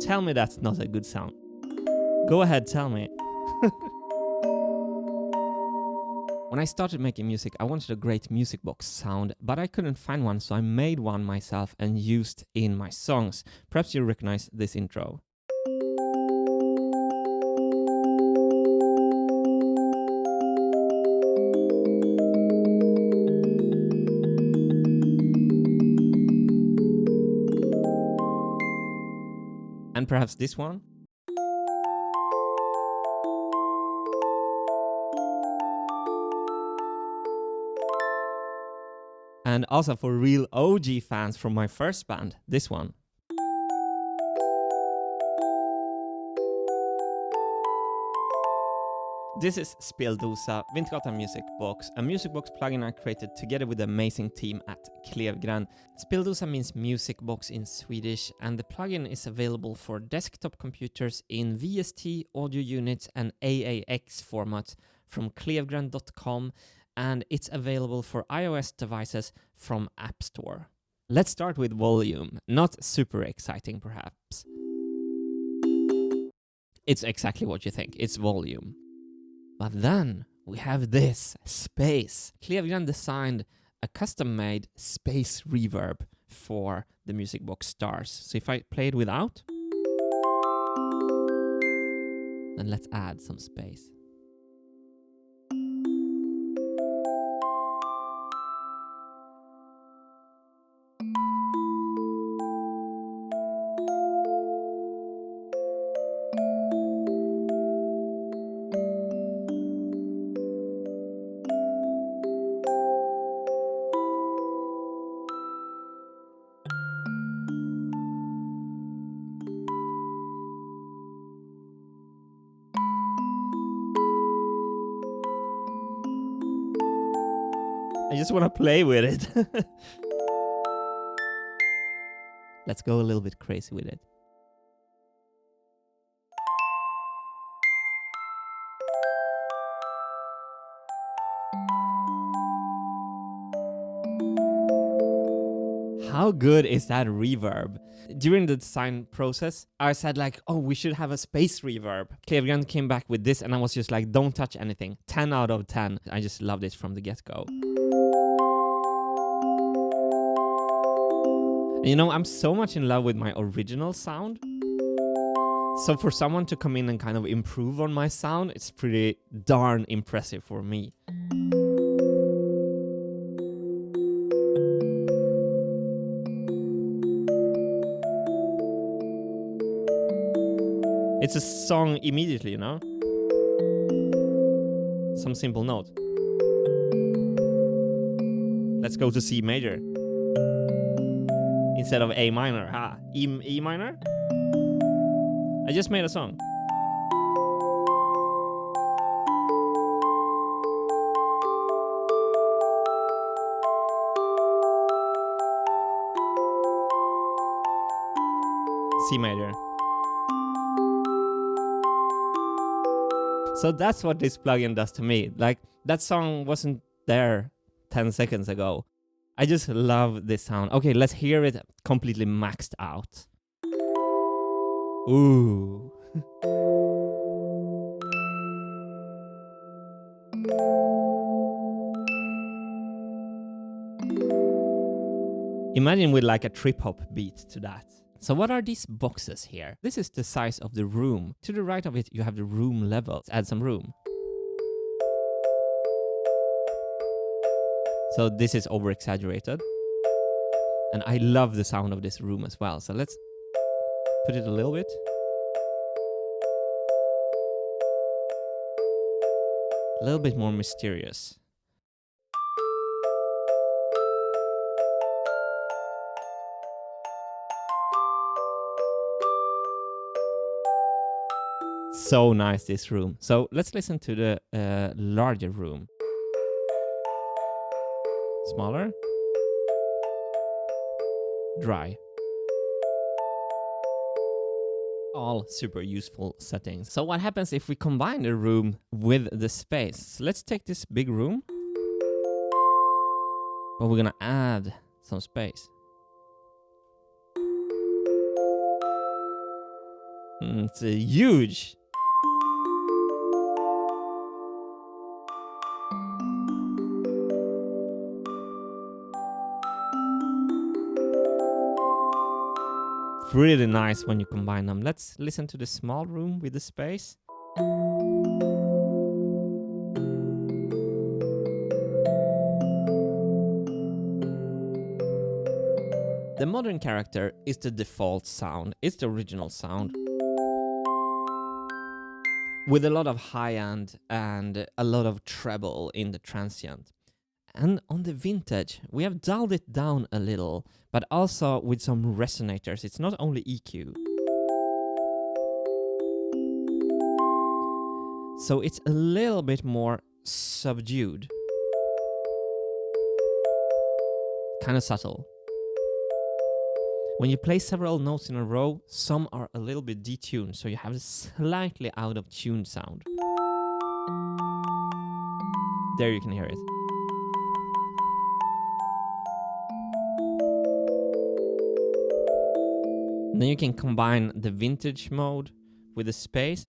Tell me that's not a good sound. Go ahead, tell me. When I started making music, I wanted a great music box sound, but I couldn't find one, so I made one myself and used in my songs. Perhaps you recognize this intro. And perhaps this one. And also for real OG fans from my first band, this one. This is Speldosa, Wintergatan Music Box, a music box plugin I created together with the amazing team at Klevgränd. Speldosa means music box in Swedish, and the plugin is available for desktop computers in VST audio units and AAX format from klevgränd.com, and it's available for iOS devices from App Store. Let's start with volume. Not super exciting, perhaps. It's exactly what you think. It's volume. But then we have this, space. Klevgränd designed a custom-made space reverb for the Music Box stars. So if I play it without, then let's add some space. I just want to play with it. Let's go a little bit crazy with it. How good is that reverb? During the design process, I said like, oh, we should have a space reverb. Klevgränd came back with this and I was just like, don't touch anything. 10 out of 10. I just loved it from the get-go. You know, I'm so much in love with my original sound. So for someone to come in and kind of improve on my sound, it's pretty darn impressive for me. It's a song immediately, you know? Some simple note. Let's go to C major. Instead of A minor. Ha! E minor? I just made a song. C major. So that's what this plugin does to me. Like, that song wasn't there 10 seconds ago. I just love this sound. Okay, let's hear it completely maxed out. Ooh. Imagine with like a trip-hop beat to that. So what are these boxes here? This is the size of the room. To the right of it, you have the room level. Let's add some room. So this is over-exaggerated. And I love the sound of this room as well. So let's put it a little bit. A little bit more mysterious. So nice, this room. So let's listen to the larger room. Smaller. Dry. All super useful settings. So what happens if we combine the room with the space? So let's take this big room, but we're gonna add some space. It's huge. Really nice when you combine them. Let's listen to the small room with the space. The modern character is the default sound. It's the original sound. With a lot of high end and a lot of treble in the transient. And on the vintage, we have dialed it down a little, but also with some resonators. It's not only EQ. So it's a little bit more subdued. Kind of subtle. When you play several notes in a row, some are a little bit detuned, so you have a slightly out of tune sound. There you can hear it. And then you can combine the vintage mode with the space.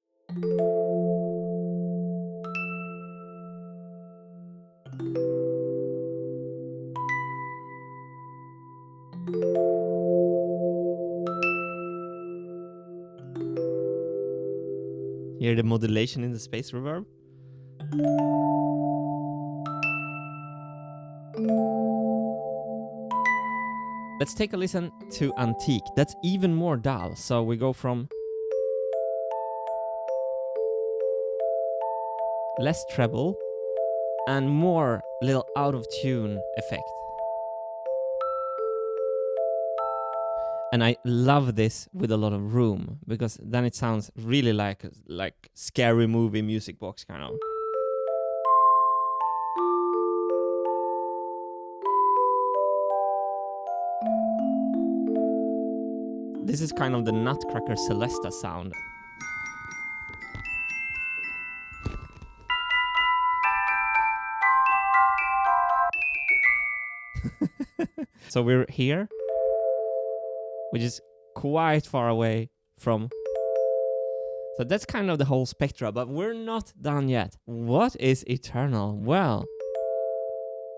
Hear the modulation in the space reverb. Let's take a listen to Antique. That's even more dial. So we go from less treble and more little out of tune effect. And I love this with a lot of room, because then it sounds really like scary movie music box kind of. This is kind of the Nutcracker Celesta sound. So we're here, which is quite far away from. So that's kind of the whole spectra, but we're not done yet. What is eternal? Well,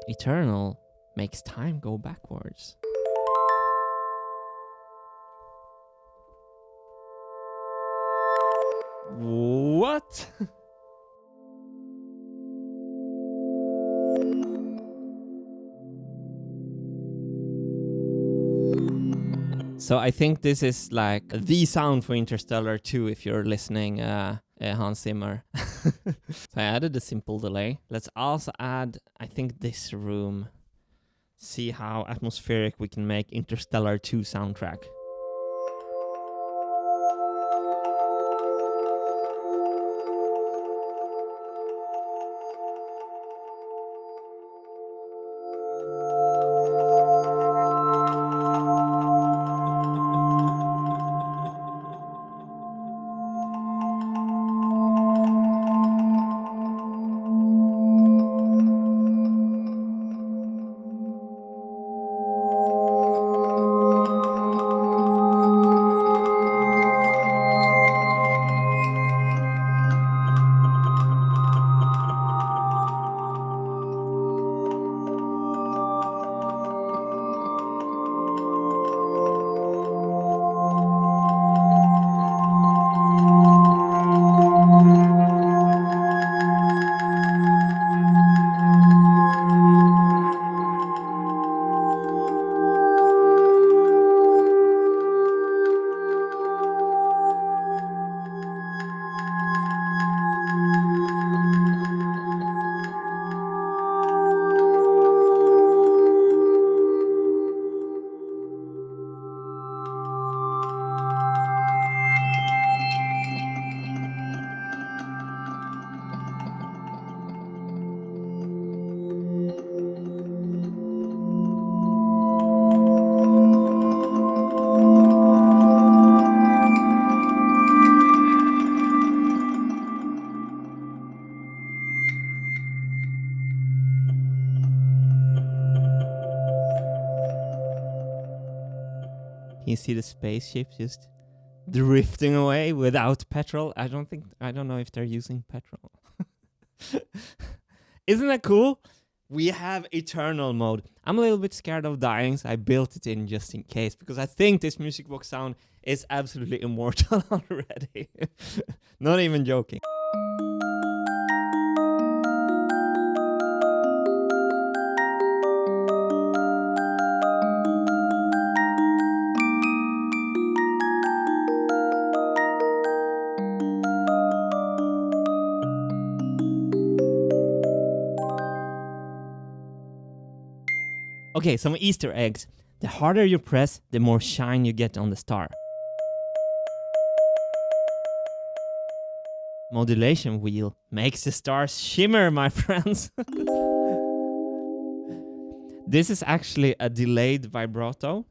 eternal makes time go backwards. What? So I think this is like the sound for Interstellar 2 if you're listening, Hans Zimmer. So I added a simple delay. Let's also add, I think, this room. See how atmospheric we can make Interstellar 2 soundtrack. You see the spaceship just drifting away without petrol. I don't know if they're using petrol. Isn't that cool? We have eternal mode. I'm a little bit scared of dying, so I built it in just in case, because I think this music box sound is absolutely immortal already. Not even joking. Okay, some Easter eggs. The harder you press, the more shine you get on the star. Modulation wheel makes the stars shimmer, my friends. This is actually a delayed vibrato.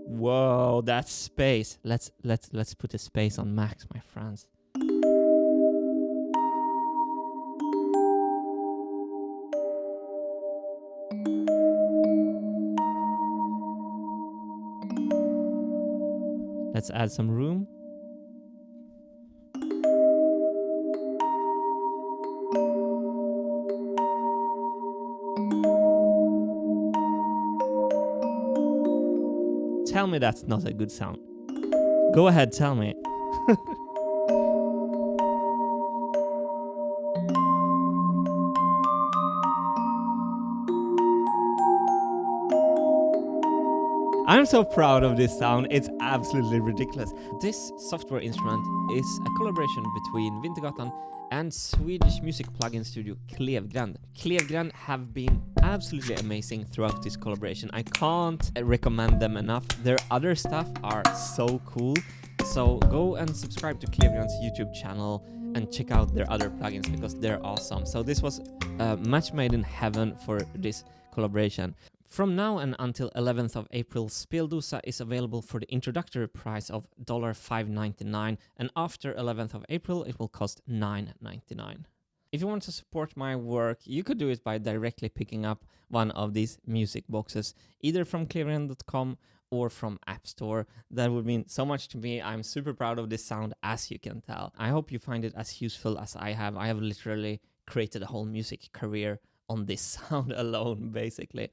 Whoa, that's space. Let's put a space on max, my friends. Let's add some room. Tell me that's not a good sound. Go ahead, tell me. I'm so proud of this sound, it's absolutely ridiculous. This software instrument is a collaboration between Wintergatan and Swedish music plugin studio Klevgränd. Klevgränd have been absolutely amazing throughout this collaboration. I can't recommend them enough. Their other stuff are so cool. So go and subscribe to Klevgränds YouTube channel and check out their other plugins because they're awesome. So this was a match made in heaven for this collaboration. From now and until 11th of April, Speldosa is available for the introductory price of $5.99, and after 11th of April, it will cost $9.99. If you want to support my work, you could do it by directly picking up one of these music boxes, either from Klevgränd.com or from App Store. That would mean so much to me. I'm super proud of this sound, as you can tell. I hope you find it as useful as I have. I have literally created a whole music career on this sound alone, basically.